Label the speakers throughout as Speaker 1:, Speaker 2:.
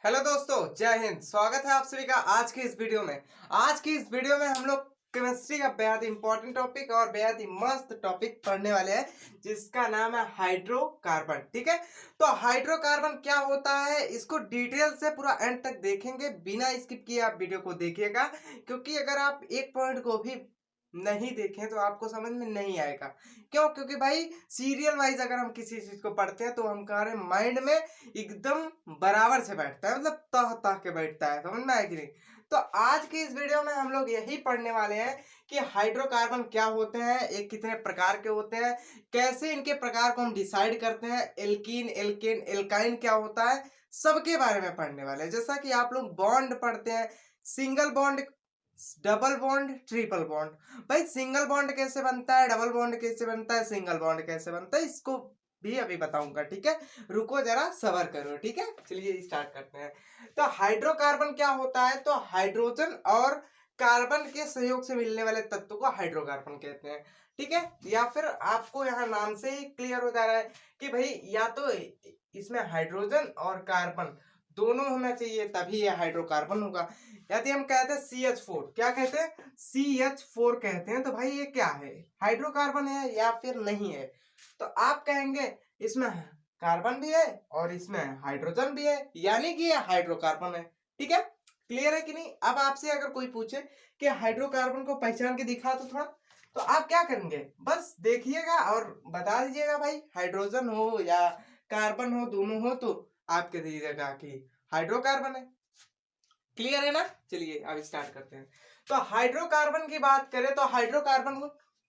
Speaker 1: Hello दोस्तों, जय हिंद। स्वागत है आप सभी का आज की इस वीडियो में। आज की इस वीडियो में हम लोग केमिस्ट्री का बेहद इंपॉर्टेंट टॉपिक और बेहद ही मस्त टॉपिक पढ़ने वाले हैं, जिसका नाम है हाइड्रोकार्बन। ठीक है, तो हाइड्रोकार्बन क्या होता है इसको डिटेल से पूरा एंड तक देखेंगे, बिना स्किप किए आप वीडियो को देखिएगा, क्योंकि अगर आप एक पॉइंट को भी नहीं देखें तो आपको समझ में नहीं आएगा। क्यों? क्योंकि भाई सीरियल वाइज अगर हम किसी चीज को पढ़ते हैं तो हमारे माइंड में एकदम बराबर से बैठता है, मतलब तह तह के बैठता है। समझ में आया कि नहीं? तो आज की इस वीडियो में हम लोग यही पढ़ने वाले हैं कि हाइड्रोकार्बन क्या होते हैं, एक कितने प्रकार के होते हैं, कैसे इनके प्रकार को हम डिसाइड करते हैं, एल्कीन एल्केन एल्काइन क्या होता है, सबके बारे में पढ़ने वाले हैं। जैसा कि आप लोग बॉन्ड पढ़ते हैं, single bond, double bond, triple bond. भाई सिंगल बॉन्ड कैसे बनता है, डबल बॉन्ड कैसे बनता है, सिंगल बॉन्ड कैसे बनता है, इसको भी अभी बताऊंगा। ठीक है, रुको जरा सबर करो। ठीक है, चलिए स्टार्ट करते हैं। तो हाइड्रोकार्बन क्या होता है? तो हाइड्रोजन और कार्बन के सहयोग से मिलने वाले तत्व को हाइड्रोकार्बन कहते हैं। ठीक है, या फिर आपको यहाँ नाम से ही क्लियर हो जा रहा है कि भाई या तो इसमें हाइड्रोजन और कार्बन दोनों होना चाहिए तभी ये हाइड्रोकार्बन होगा। यदि हम कहते हैं CH4, क्या कहते हैं? CH4 कहते हैं, तो भाई ये क्या है? हाइड्रोकार्बन है या फिर नहीं है? तो आप कहेंगे इसमें कार्बन भी है और इसमें हाइड्रोजन भी है, यानी कि ये हाइड्रोकार्बन है। ठीक है, क्लियर है कि नहीं? अब आपसे अगर कोई पूछे कि हाइड्रोकार्बन को पहचान के दिखा तो थोड़ा, तो आप क्या करेंगे? बस देखिएगा और बता दीजिएगा भाई हाइड्रोजन हो या कार्बन हो, दोनों हो तो आपके दीजिएगा कि हाइड्रोकार्बन है। क्लियर है ना? चलिए अब स्टार्ट करते हैं। तो हाइड्रोकार्बन की बात करें तो हाइड्रोकार्बन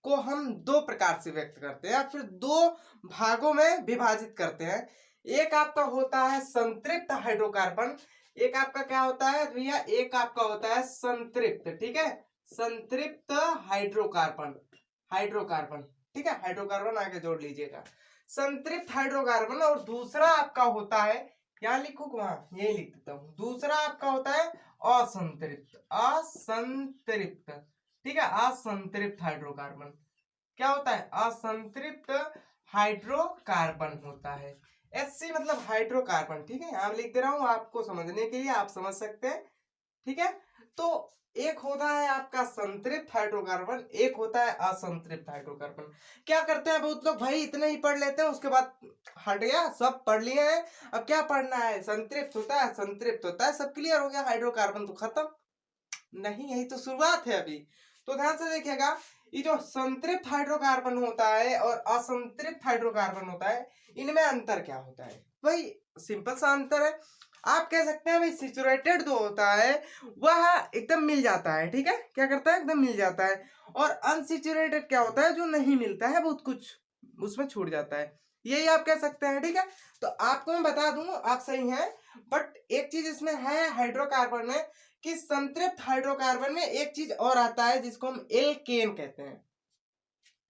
Speaker 1: को हम दो प्रकार से व्यक्त करते हैं, फिर दो भागों में विभाजित करते हैं। एक आपका होता है संतृप्त हाइड्रोकार्बन, एक आपका क्या होता है भैया? एक आपका होता है संतृप्त। ठीक है, संतृप्त हाइड्रोकार्बन, हाइड्रोकार्बन। ठीक है, हाइड्रोकार्बन आगे जोड़ लीजिएगा, संतृप्त हाइड्रोकार्बन। और दूसरा आपका होता है, यहाँ लिखू वहां यही लिख देता हूं, दूसरा आपका होता है असंतृप्त, असंतृप्त। ठीक है, असंतृप्त हाइड्रोकार्बन क्या होता है? असंतृप्त हाइड्रोकार्बन होता है। Hc मतलब हाइड्रोकार्बन। ठीक है, यहाँ लिख दे रहा हूं आपको समझने के लिए, आप समझ सकते हैं। ठीक है, तो एक होता है आपका संतृप्त हाइड्रोकार्बन, एक होता है असंतृप्त हाइड्रोकार्बन। क्या करते हैं बहुत लोग? भाई इतने ही पढ़ लेते हैं, उसके बाद हट गया, सब पढ़ लिए हैं, अब क्या पढ़ना है? संतृप्त होता है, संतृप्त होता है, सब क्लियर हो गया, हाइड्रोकार्बन तो खत्म। नहीं, यही तो शुरुआत है अभी। तो ध्यान से देखिएगा, ये जो संतृप्त हाइड्रोकार्बन होता है और असंतृप्त हाइड्रोकार्बन होता है, इनमें अंतर क्या होता है? भाई सिंपल सा अंतर है। आप कह सकते हैं भाई सैचुरेटेड जो होता है वह एकदम मिल जाता है। ठीक है, क्या करता है? एकदम मिल जाता है। और अनसैचुरेटेड क्या होता है? जो नहीं मिलता है, बहुत कुछ उसमें छूट जाता है, यही आप कह सकते हैं। ठीक है, तो आपको मैं बता दूं, आप सही हैं, बट एक चीज इसमें है हाइड्रोकार्बन में कि संतृप्त हाइड्रोकार्बन में एक चीज और आता है जिसको हम एल्केन कहते हैं।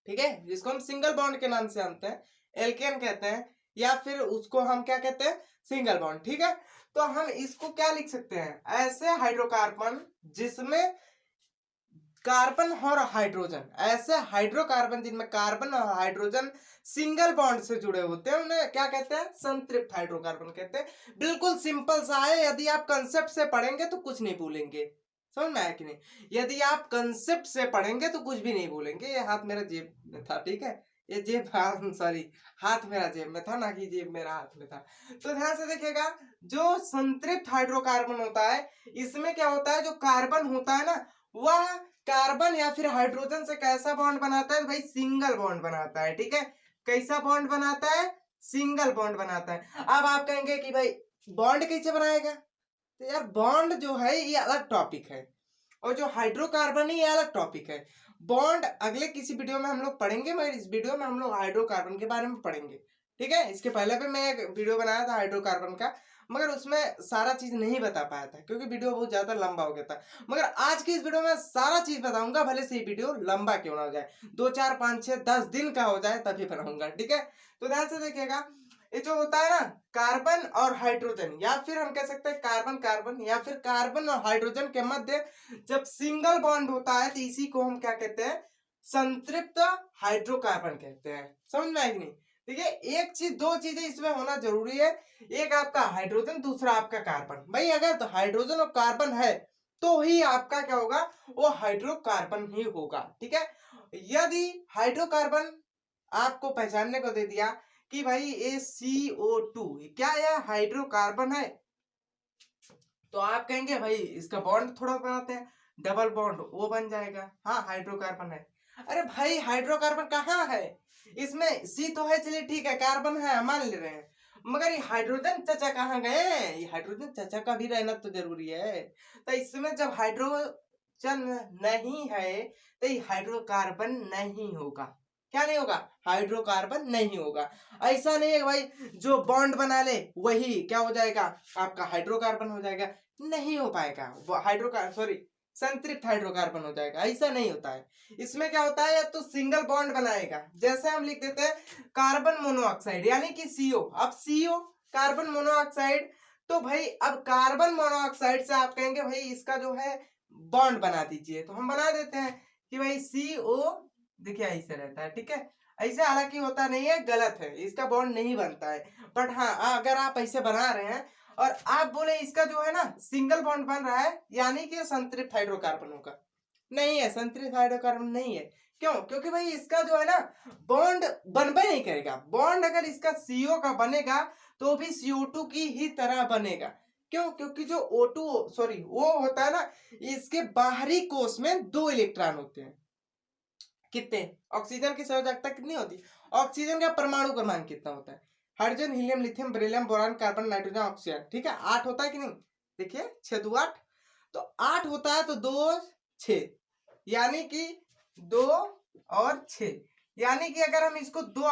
Speaker 1: ठीक है, जिसको हम सिंगल बॉन्ड के नाम से जानते हैं, एल्केन कहते हैं, या फिर उसको हम क्या कहते हैं? Single bond. ठीक है, तो हम इसको क्या लिख सकते हैं? ऐसे हाइड्रोकार्बन जिसमें कार्बन और हाइड्रोजन, ऐसे हाइड्रोकार्बन जिनमें कार्बन और हाइड्रोजन सिंगल बॉन्ड से जुड़े होते हैं, उन्हें क्या कहते हैं? संतृप्त हाइड्रोकार्बन कहते हैं। बिल्कुल सिंपल सा है, यदि आप कंसेप्ट से पढ़ेंगे तो कुछ नहीं भूलेंगे। समझ में आया कि नहीं? यदि आप कंसेप्ट से पढ़ेंगे तो कुछ भी नहीं भूलेंगे। ये हाथ मेरा जेब में था। ठीक है, ये जेब, सॉरी, हाथ मेरा जेब में था, ना कि जेब मेरा हाथ में था। तो ध्यान से देखिएगा, जो संतृप्त हाइड्रोकार्बन होता है, इसमें क्या होता है? जो कार्बन होता है ना, वह कार्बन या फिर हाइड्रोजन से कैसा बॉन्ड बनाता है? भाई सिंगल बॉन्ड बनाता है। ठीक है, कैसा बॉन्ड बनाता है? सिंगल बॉन्ड बनाता है। अब आप कहेंगे कि भाई बॉन्ड कैसे बनाएगा? तो यार बॉन्ड जो है ये अलग टॉपिक है, और जो हाइड्रोकार्बन है ये अलग टॉपिक है। बॉन्ड अगले किसी वीडियो में हम लोग पढ़ेंगे, मगर इस वीडियो में हम लोग हाइड्रोकार्बन के बारे में पढ़ेंगे। ठीक है, इसके पहले भी मैं एक वीडियो बनाया था हाइड्रोकार्बन का, मगर उसमें सारा चीज नहीं बता पाया था क्योंकि वीडियो बहुत ज्यादा लंबा हो गया था। मगर आज की इस वीडियो में सारा चीज बताऊंगा, भले से ये वीडियो लंबा क्यों ना हो जाए, 2 4 5 6 10 दिन का हो जाए तभी बनाऊंगा। ठीक है, तो ध्यान से देखिएगा, ये जो होता है ना, कार्बन और हाइड्रोजन, या फिर हम कह सकते हैं कार्बन कार्बन, या फिर कार्बन और हाइड्रोजन के मध्य जब सिंगल बॉन्ड होता है तो इसी को हम क्या कहते हैं? संतृप्त हाइड्रोकार्बन कहते हैं। समझ में आएगी नहीं? ठीक है, एक चीज, दो चीजें इसमें होना जरूरी है, एक आपका हाइड्रोजन, दूसरा आपका कार्बन। भाई अगर तो हाइड्रोजन और कार्बन है तो ही आपका क्या होगा, वो हाइड्रोकार्बन ही होगा। ठीक है, यदि हाइड्रोकार्बन आपको पहचानने को दे दिया कि भाई ये CO2 क्या यह हाइड्रोकार्बन है, तो आप कहेंगे भाई इसका बॉन्ड थोड़ा बनाते हैं, डबल बॉन्ड वो बन जाएगा, हाँ हाइड्रोकार्बन है। अरे भाई हाइड्रोकार्बन कहाँ है, इसमें सी तो है, चलिए ठीक है, कार्बन है मान ले रहे हैं, मगर ये हाइड्रोजन चाचा कहाँ गए, ये हाइड्रोजन चाचा का भी रहना तो जरूरी है। तो इसमें जब हाइड्रोजन नहीं है तो ये हाइड्रोकार्बन नहीं होगा। क्या नहीं होगा, हाइड्रोकार्बन नहीं होगा। ऐसा नहीं है भाई जो बॉन्ड बना ले वही क्या हो जाएगा, आपका हाइड्रोकार्बन हो जाएगा, नहीं हो पाएगा, वो हाइड्रोकार्बन सॉरी संतृप्त हाइड्रोकार्बन हो जाएगा, ऐसा नहीं होता है। इसमें क्या होता है, या तो सिंगल बॉन्ड बनाएगा, जैसे हम लिख देते हैं कार्बन मोनोऑक्साइड यानी कि CO, अब CO कार्बन मोनोऑक्साइड, तो भाई अब कार्बन मोनोऑक्साइड से आप कहेंगे भाई इसका जो है बॉन्ड बना दीजिए, तो हम बना देते हैं कि भाई CO, देखिए ऐसे रहता है। ठीक है, ऐसे हालांकि होता नहीं है, गलत है, इसका बॉन्ड नहीं बनता है, बट हाँ अगर आप ऐसे बना रहे हैं और आप बोले इसका जो है ना सिंगल बॉन्ड बन रहा है, यानी कि संतृप्त हाइड्रोकार्बन होगा, नहीं है, संतृप्त हाइड्रोकार्बन नहीं है। क्यों, क्योंकि भाई इसका जो है ना बॉन्ड बनबे नहीं करेगा, बॉन्ड अगर इसका CO का बनेगा तो भी CO2 की ही तरह बनेगा। क्यों, क्योंकि जो O2 सॉरी वो होता है ना, इसके बाहरी कोष में 2 इलेक्ट्रॉन होते हैं। कितने, ऑक्सीजन की संयोजकता कितनी होती है, ऑक्सीजन का परमाणु क्रमांक कितना होता है, hydrogen, helium, lithium, beryllium, boron, carbon, nitrogen, oxygen. ठीक है, 8 होता है कि नहीं, देखिए 6 2 8, तो 8 होता है तो 2 6, यानी कि 2 और 6, यानी कि अगर हम इसको 2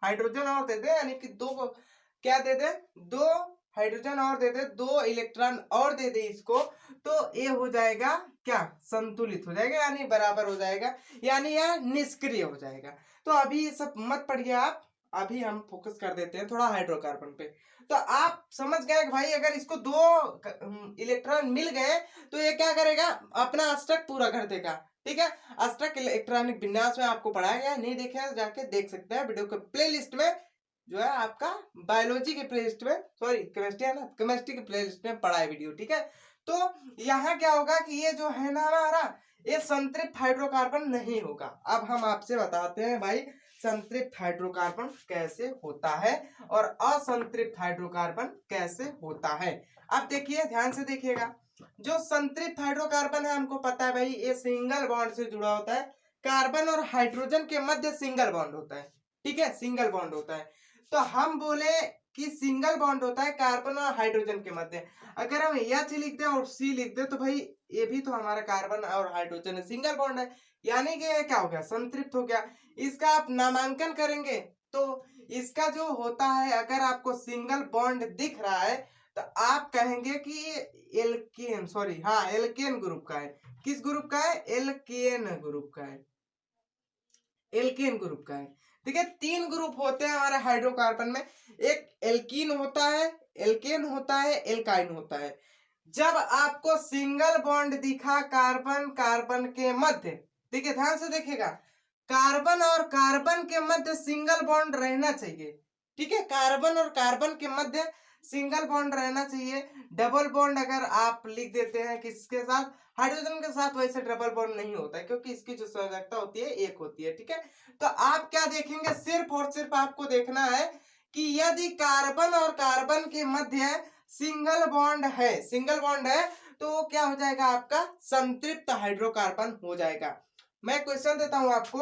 Speaker 1: हाइड्रोजन और दे दें, यानी कि 2 को क्या दे दें, 2 हाइड्रोजन और दे दे, 2 इलेक्ट्रॉन और दे दे इसको, तो ये हो जाएगा क्या, संतुलित हो जाएगा, यानी बराबर हो जाएगा, यानी यह निष्क्रिय हो जाएगा। तो अभी ये सब मत पढ़िए आप, अभी हम फोकस कर देते हैं थोड़ा हाइड्रोकार्बन पे। तो आप समझ गए कि भाई अगर इसको 2 इलेक्ट्रॉन मिल गए तो ये क्या करेगा, अपना अष्टक पूरा कर देगा। ठीक है, अष्टक इलेक्ट्रॉनिक विन्यास में आपको पढ़ाया गया, नहीं देखे जाके देख सकते हैं वीडियो के प्लेलिस्ट में, जो है आपका बायोलॉजी के प्लेलिस्ट में, सॉरी केमिस्ट्री है ना, केमिस्ट्री के प्लेलिस्ट में पढ़ा है वीडियो। ठीक है, तो यहाँ क्या होगा कि ये जो है ना हमारा, ये संतृप्त हाइड्रोकार्बन नहीं होगा। अब हम आपसे बताते हैं भाई संतृप्त हाइड्रोकार्बन कैसे होता है और असंतृप्त हाइड्रोकार्बन कैसे होता है। अब देखिए ध्यान से देखिएगा, जो संतृप्त हाइड्रोकार्बन है हमको पता है भाई ये सिंगल बॉन्ड से जुड़ा होता है, कार्बन और हाइड्रोजन के मध्य सिंगल बॉन्ड होता है। ठीक है, सिंगल बॉन्ड होता है, तो हम बोले कि सिंगल बॉन्ड होता है कार्बन और हाइड्रोजन के मध्य। अगर हम H लिख दें और C लिख दें तो भाई ये भी तो हमारा कार्बन और हाइड्रोजन है, सिंगल बॉन्ड है, यानी कि ये क्या हो गया, संतृप्त हो गया। इसका आप नामांकन करेंगे तो इसका जो होता है, अगर आपको सिंगल बॉन्ड दिख रहा है तो आप कहेंगे कि एल्केन, सॉरी हाँ एल्केन ग्रुप का है। किस ग्रुप का है, एल्केन ग्रुप का है, एल्केन ग्रुप का है। ठीक है, 3 ग्रुप होते हैं हमारे हाइड्रोकार्बन में, एक एल्कीन होता है, एल्केन होता है, एल्काइन होता है। जब आपको सिंगल बॉन्ड दिखा कार्बन कार्बन के मध्य, ठीक है ध्यान से देखिएगा, कार्बन और कार्बन के मध्य सिंगल बॉन्ड रहना चाहिए। ठीक है, कार्बन और कार्बन के मध्य सिंगल बॉन्ड रहना चाहिए। डबल बॉन्ड अगर आप लिख देते हैं किसके साथ, हाइड्रोजन के साथ, वैसे डबल बॉन्ड नहीं होता है क्योंकि इसकी जो संयोजकता होती है एक होती है। ठीक है, तो आप क्या देखेंगे, सिर्फ और सिर्फ आपको देखना है कि यदि कार्बन और कार्बन के मध्य सिंगल बॉन्ड है, सिंगल बॉन्ड है, तो क्या हो जाएगा, आपका संतृप्त हाइड्रोकार्बन हो जाएगा। मैं क्वेश्चन देता हूं आपको,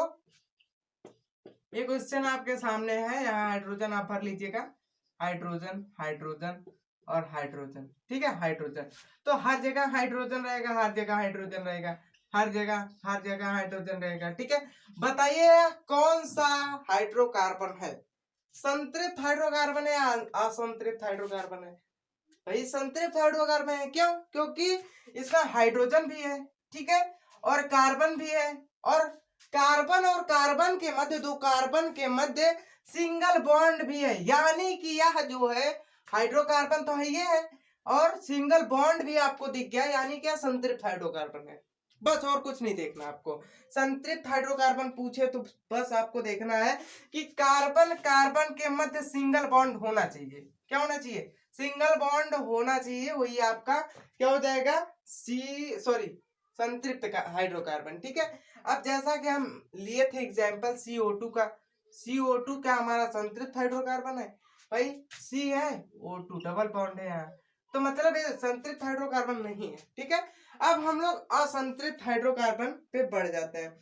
Speaker 1: ये क्वेश्चन आपके सामने है, यहाँ हाइड्रोजन आप भर लीजिएगा, हाइड्रोजन हाइड्रोजन और हाइड्रोजन। ठीक है, हाइड्रोजन, तो हर जगह हाइड्रोजन रहेगा, हर जगह हाइड्रोजन रहेगा, हर जगह हाइड्रोजन रहेगा। ठीक है, बताइए कौन सा हाइड्रोकार्बन है, संतृप्त हाइड्रोकार्बन है या असंतृप्त हाइड्रोकार्बन है। भाई संतृप्त हाइड्रोकार्बन है, क्यों, क्योंकि इसका हाइड्रोजन भी है, ठीक है, और कार्बन भी है, और कार्बन के मध्य, 2 कार्बन के मध्य सिंगल बॉन्ड भी है, यानी कि यह जो है हाइड्रोकार्बन तो है ये है, और सिंगल बॉन्ड भी आपको दिख गया, यानी कि संतृप्त हाइड्रोकार्बन है। बस और कुछ नहीं देखना आपको। संतृप्त हाइड्रोकार्बन पूछे तो बस आपको देखना है कि कार्बन कार्बन के मध्य सिंगल बॉन्ड होना चाहिए। क्या होना चाहिए? सिंगल बॉन्ड होना चाहिए। वही आपका क्या हो जाएगा? संतृप्त हाइड्रोकार्बन। ठीक है। अब जैसा कि हम लिए थे एग्जाम्पल CO2 का, CO2 क्या हमारा संतृप्त हाइड्रोकार्बन है? भाई C है, O2 डबल बॉन्ड है यहाँ, तो मतलब ये संतृप्त हाइड्रोकार्बन नहीं है। ठीक है। अब हम लोग असंतृप्त हाइड्रोकार्बन पे बढ़ जाते हैं।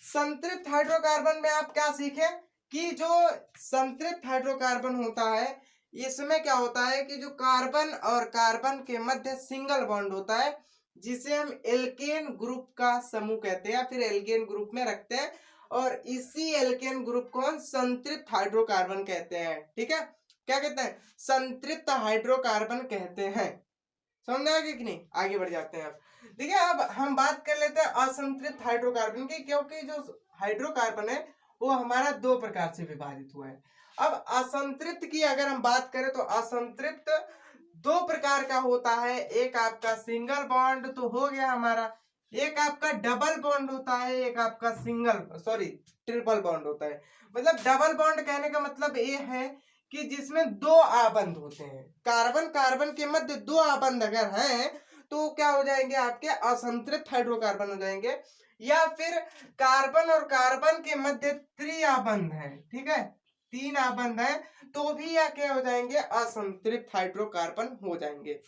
Speaker 1: संतृप्त हाइड्रोकार्बन में आप क्या सीखे कि जो संतृप्त हाइड्रोकार्बन होता है इसमें क्या होता है कि जो कार्बन और कार्बन के मध्य सिंगल बॉन्ड होता है, जिसे हम एल्केन ग्रुप का समूह कहते हैं या फिर एल्केन ग्रुप में रखते हैं, और इसी एल्केन ग्रुप को हम संतृप्त हाइड्रोकार्बन कहते हैं। ठीक है। क्या कहते हैं? संतृप्त हाइड्रोकार्बन कहते हैं। समझ आएगा कि नहीं? आगे बढ़ जाते हैं। अब देखिए, अब हम बात कर लेते हैं असंतृप्त हाइड्रोकार्बन की, क्योंकि जो हाइड्रोकार्बन है वो हमारा दो प्रकार से विभाजित हुआ है। अब असंतृप्त की अगर हम बात करें तो असंतृप्त दो प्रकार का होता है। एक आपका सिंगल बॉन्ड तो हो गया हमारा, एक आपका डबल बॉन्ड होता है, एक आपका ट्रिपल बॉन्ड होता है। मतलब डबल बॉन्ड कहने का मतलब ये है कि जिसमें दो आबंध होते हैं, कार्बन कार्बन के मध्य दो आबंध अगर हैं तो क्या हो जाएंगे? आपके असंतृप्त हाइड्रोकार्बन हो जाएंगे। या फिर कार्बन और कार्बन के मध्य त्रिआबंध है, ठीक है, तीन आबंध है, तो भी या क्या हो जाएंगे? असंतृप्त हाइड्रोकार्बन हो जाएंगे।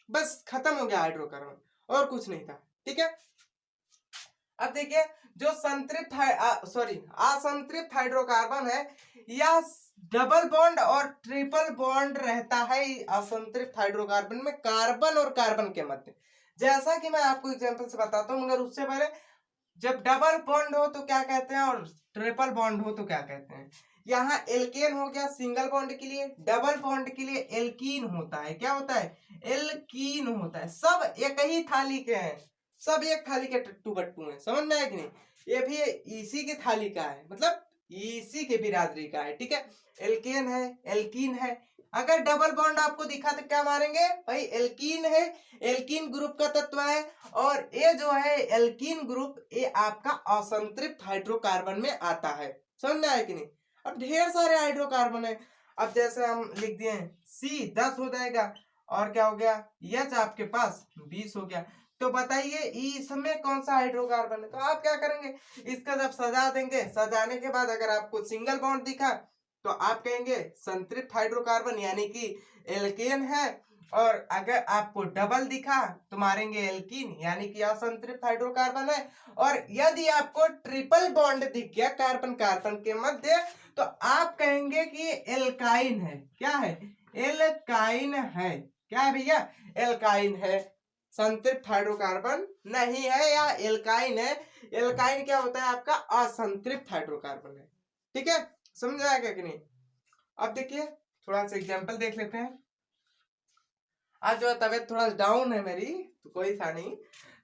Speaker 1: बस खत्म हो गया हाइड्रोकार्बन, और कुछ नहीं था। ठीक है। अब देखिए, जो असंतृप्त हाइड्रोकार्बन है या डबल बॉन्ड और ट्रिपल बॉन्ड रहता है असंतृप्त हाइड्रोकार्बन में कार्बन और कार्बन के मध्य। जैसा कि मैं आपको एग्जांपल से बताता हूं, मगर उससे पहले, जब डबल बॉन्ड हो तो क्या कहते हैं और ट्रिपल बॉन्ड हो तो क्या कहते हैं? यहाँ एल्केन हो गया सिंगल बॉन्ड के लिए, डबल बॉन्ड के लिए एल्कीन होता है। क्या होता है? एल्कीन होता है। सब एक ही थाली के हैं, सब एक थाली के टट्टू बट्टू हैं। समझ में आया कि नहीं? ये भी इसी की थाली का है, मतलब इसी के बिरादरी का है। ठीक है। एल्केन है, एल्कीन है। अगर डबल बॉन्ड आपको दिखा तो क्या मारेंगे? भाई एल्कीन है, एल्कीन ग्रुप का तत्व है, और ये जो है एल्कीन ग्रुप ये आपका असंतृप्त हाइड्रोकार्बन में आता है। समझ में आया कि नहीं? अब ढेर सारे हाइड्रोकार्बन है। अब जैसे हम लिख दिए C 10 हो जाएगा, और क्या हो गया? H आपके पास 20 हो गया। तो बताइए इसमें कौन सा हाइड्रोकार्बन है? तो आप क्या करेंगे? इसका जब सजा देंगे, सजाने के बाद अगर आपको सिंगल बॉन्ड दिखा तो आप कहेंगे संतृप्त हाइड्रोकार्बन यानी कि एल्केन है, और अगर आपको डबल दिखा तो मारेंगे एल्कीन यानी कि असंतृप्त हाइड्रोकार्बन है, और यदि आपको ट्रिपल बॉन्ड दिख गया कार्बन कार्बन के मध्य तो आप कहेंगे कि एल्काइन है। क्या है? एल्काइन है। क्या है भैया? एल्काइन है, संतृप्त हाइड्रोकार्बन नहीं है, या एल्काइन है। एल्काइन क्या होता है? आपका असंतृप्त हाइड्रोकार्बन है। ठीक है। समझ आएगा कि नहीं? अब देखिए, थोड़ा सा एग्जांपल देख लेते हैं। आज जो तबीयत थोड़ा डाउन है मेरी, तो कोई सा नहीं।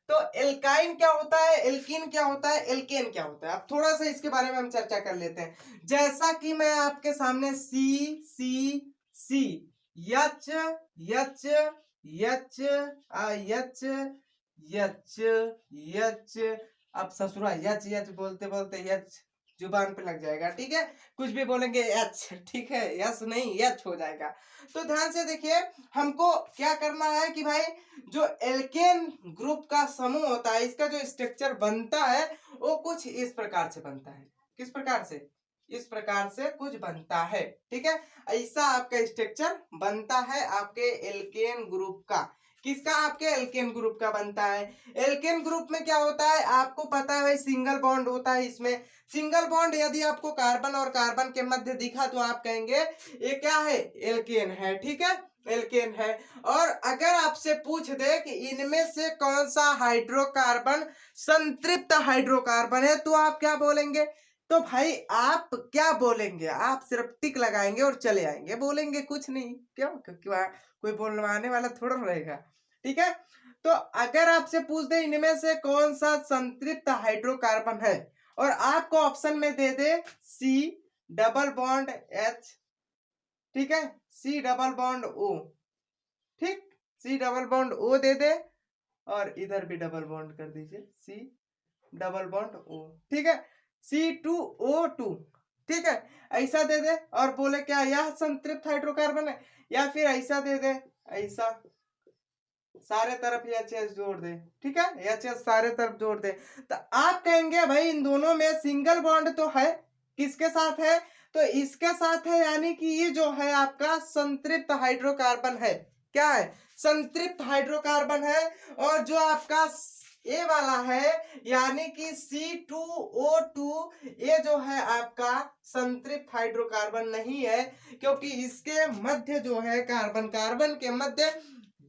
Speaker 1: तो एल्काइन क्या होता है, एल्कीन क्या होता है, एल्केन क्या होता है, अब थोड़ा सा इसके बारे में हम चर्चा कर लेते हैं। जैसा कि मैं आपके सामने सी यच यच यच यच यच यच, अब ससुरा यच यच बोलते बोलते यच जुबान पे लग जाएगा। ठीक है। कुछ भी बोलेंगे एच, ठीक है, यस नहीं एच हो जाएगा। तो ध्यान से देखिए, हमको क्या करना है कि भाई जो एल्केन ग्रुप का समूह होता है इसका जो स्ट्रक्चर बनता है वो कुछ इस प्रकार से बनता है। किस प्रकार से? इस प्रकार से कुछ बनता है। ठीक है। ऐसा आपका स्ट्रक्चर बनता है आपके एल्केन ग्रुप का। किसका? आपके एल्केन ग्रुप का बनता है। एल्केन ग्रुप में क्या होता है आपको पता है भाई, सिंगल बॉन्ड होता है इसमें। सिंगल बॉन्ड यदि आपको कार्बन और कार्बन के मध्य दिखा तो आप कहेंगे ये क्या है? एल्केन है। ठीक है, एल्केन है। और अगर आपसे पूछ दे कि इनमें से कौन सा हाइड्रोकार्बन संतृप्त हाइड्रोकार्बन है तो आप क्या बोलेंगे? तो भाई आप क्या बोलेंगे? आप सिर्फ टिक लगाएंगे और चले आएंगे, बोलेंगे कुछ नहीं। क्यों? क्योंकि कोई बोलवाने वाला थोड़ा रहेगा। ठीक है। तो अगर आपसे पूछ दे इनमें से कौन सा संतृप्त हाइड्रोकार्बन है, और आपको ऑप्शन में दे दे C डबल बॉन्ड H, ठीक है, C डबल बॉन्ड O, ठीक, C डबल बॉन्ड O दे दे, और इधर भी डबल बॉन्ड कर दीजिए, C डबल बॉन्ड O, ठीक है, C2O2, ठीक है, ऐसा दे दे और बोले क्या यह संतृप्त हाइड्रोकार्बन है, या फिर ऐसा दे दे, ऐसा सारे तरफ एच जोड़ दे, ठीक है, एच सारे तरफ जोड़ दे। तो आप कहेंगे भाई इन दोनों में सिंगल बॉन्ड तो है, किसके साथ है, तो इसके साथ है, यानी कि ये जो है आपका संतृप्त हाइड्रोकार्बन है, क्या है, संतृप्त हाइड्रोकार्बन है। और जो आपका ए वाला है यानी कि C2O2, ये जो है आपका संतृप्त हाइड्रोकार्बन नहीं है, क्योंकि इसके मध्य जो है कार्बन कार्बन के मध्य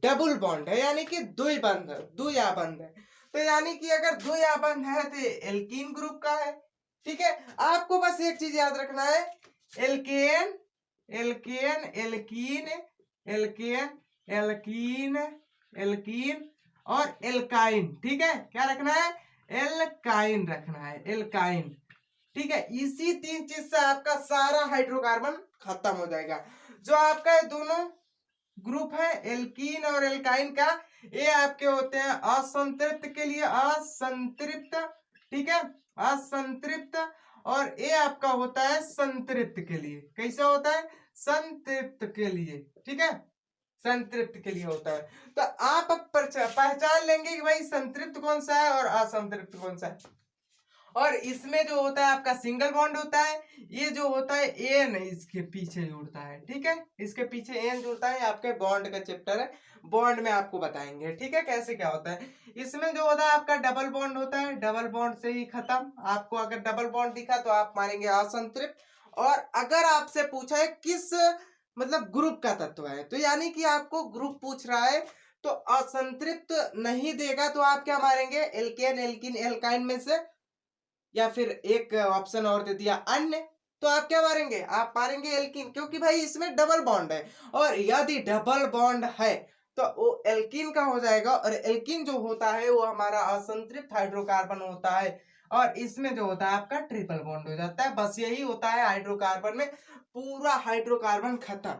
Speaker 1: डबल बॉन्ड है, यानी कि द्विया बंध है। तो यानी कि अगर द्विया बंध है तो एल्कीन ग्रुप का है, ठीक है। आपको बस एक चीज याद रखना है, alkene alkane alkene alkane alkene alkene और एल्काइन, ठीक है, क्या रखना है, एल्काइन रखना है, एल्काइन, ठीक है। इसी 3 चीज से आपका सारा हाइड्रोकार्बन खत्म हो जाएगा। जो आपका दोनों ग्रुप है एल्कीन और एल्काइन का, ये आपके होते हैं असंतृप्त के लिए असंतृप्त, ठीक है, असंतृप्त, और ये आपका होता है संतृप्त के लिए, कैसा होता है, संतृप्त के लिए, ठीक है, संतृप्त के लिए होता है। तो आप अब पहचान लेंगे कि भाई संतृप्त कौन सा है और असंतृप्त कौन सा है। और इसमें जो होता है आपका सिंगल बॉन्ड होता है, ये जो होता है एन इसके पीछे जुड़ता है, ठीक है, इसके पीछे एन जुड़ता है, आपके बॉन्ड का चैप्टर है, बॉन्ड में आपको बताएंगे, ठीक है, कैसे क्या होता है। इसमें जो होता है आपका डबल बॉन्ड होता है, डबल बॉन्ड से ही खत्म। आपको अगर डबल बॉन्ड दिखा तो आप मानेंगे असंतृप्त, और अगर आपसे पूछा है किस मतलब ग्रुप का तत्व है, तो यानी कि आपको ग्रुप पूछ रहा है तो असंतृप्त नहीं देगा तो आप क्या मारेंगे, एल्केन एल्कीन एल्काइन में से, या फिर एक ऑप्शन और दे दिया अन्य, तो आप क्या मारेंगे, आप मारेंगे एल्कीन, क्योंकि भाई इसमें डबल बॉन्ड है, और यदि डबल बॉन्ड है तो वो एल्कीन का हो जाएगा, और एल्कीन जो होता है वो हमारा असंतृप्त हाइड्रोकार्बन होता है, और इसमें जो होता है आपका ट्रिपल बॉन्ड हो जाता है। बस यही होता है हाइड्रोकार्बन में, पूरा हाइड्रोकार्बन खत्म,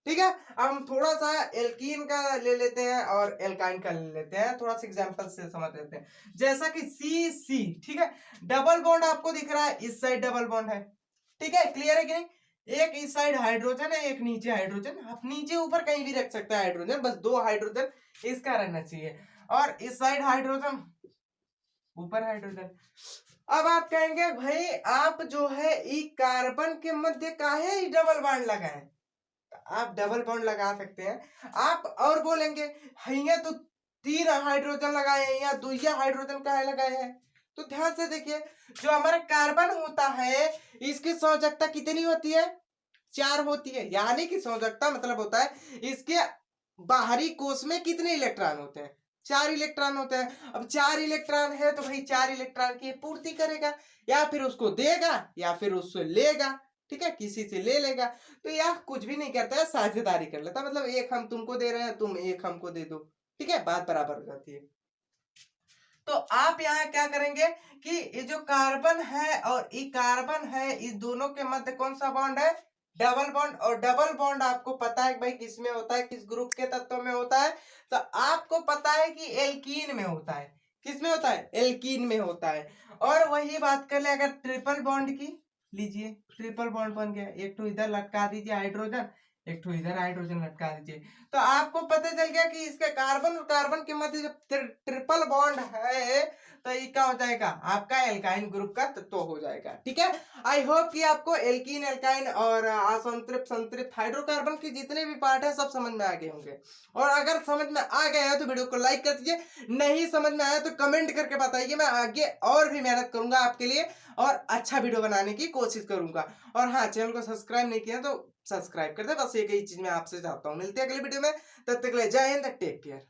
Speaker 1: ठीक है। अब हम थोड़ा सा एल्कीन का ले लेते हैं और एल्काइन का ले लेते हैं, थोड़ा सा एग्जांपल से समझ लेते हैं। जैसा कि सी सी, ठीक है, डबल बॉन्ड आपको दिख रहा है, इस साइड डबल बॉन्ड है, ठीक है, क्लियर है कि नहीं, एक इस साइड हाइड्रोजन है, एक नीचे हाइड्रोजन, आप नीचे ऊपर कहीं भी रख सकते हैं हाइड्रोजन, बस 2 हाइड्रोजन इसका रहना चाहिए, और इस साइड हाइड्रोजन, ऊपर हाइड्रोजन। अब आप कहेंगे भाई आप जो है ई कार्बन के मध्य काहे डबल बॉन्ड लगाए, आप डबल बॉन्ड लगा सकते हैं। आप और बोलेंगे यहाँ तो 3 हाइड्रोजन लगाए हैं, यहाँ 2 हाइड्रोजन काहे लगाए हैं, तो ध्यान से देखिए, जो हमारा कार्बन होता है इसकी संयोजकता कितनी होती है, 4 होती है, यानी कि संयोजकता मतलब होता है इसके बाहरी कोश में कितने इलेक्ट्रॉन होते हैं, 4 इलेक्ट्रॉन होते हैं। अब 4 इलेक्ट्रॉन है तो भाई 4 इलेक्ट्रॉन की पूर्ति करेगा, या फिर उसको देगा या फिर उससे लेगा, ठीक है, किसी से ले लेगा। तो यह कुछ भी नहीं करता है, साझेदारी कर लेता, मतलब एक हम तुमको दे रहे हैं, तुम एक हमको दे दो, ठीक है, बात बराबर हो जाती है। तो आप यहाँ क्या करेंगे कि ये जो कार्बन है और ये कार्बन है, इस दोनों के मध्य कौन सा बॉन्ड है, डबल बॉन्ड, और डबल बॉन्ड आपको पता है भाई किस में होता है, किस ग्रुप के तत्व में होता है, तो आपको पता है कि एल्कीन में होता है, किस में होता है, एल्कीन में होता है। और वही बात कर ले अगर ट्रिपल बॉन्ड की, लीजिए ट्रिपल बॉन्ड बन गया, एक तो इधर लटका दीजिए हाइड्रोजन, एक तो इधर हाइड्रोजन लटका दीजिए, तो आपको पता चल गया कि इसके कार्बन और कार्बन के मध्य जब ट्रिपल बॉन्ड है तो ये क्या हो जाएगा, आपका एल्काइन ग्रुप का तत्व हो जाएगा, ठीक है। आई होप कि आपको एल्कीन एल्काइन और असंतृप्त संतृप्त हाइड्रोकार्बन के जितने भी पार्ट है सब समझ में आ गए होंगे, और अगर समझ में आ गए हैं तो वीडियो को लाइक कर दीजिए, नहीं समझ में आया तो कमेंट करके बताइए, मैं आगे और भी मेहनत करूंगा आपके लिए और अच्छा वीडियो बनाने की कोशिश करूंगा। और हाँ, चैनल को सब्सक्राइब नहीं किया तो सब्सक्राइब कर दे, बस एक ही चीज मैं आपसे चाहता हूँ। मिलते हैं अगली वीडियो में, तब तक के लिए जय हिंद, टेक केयर।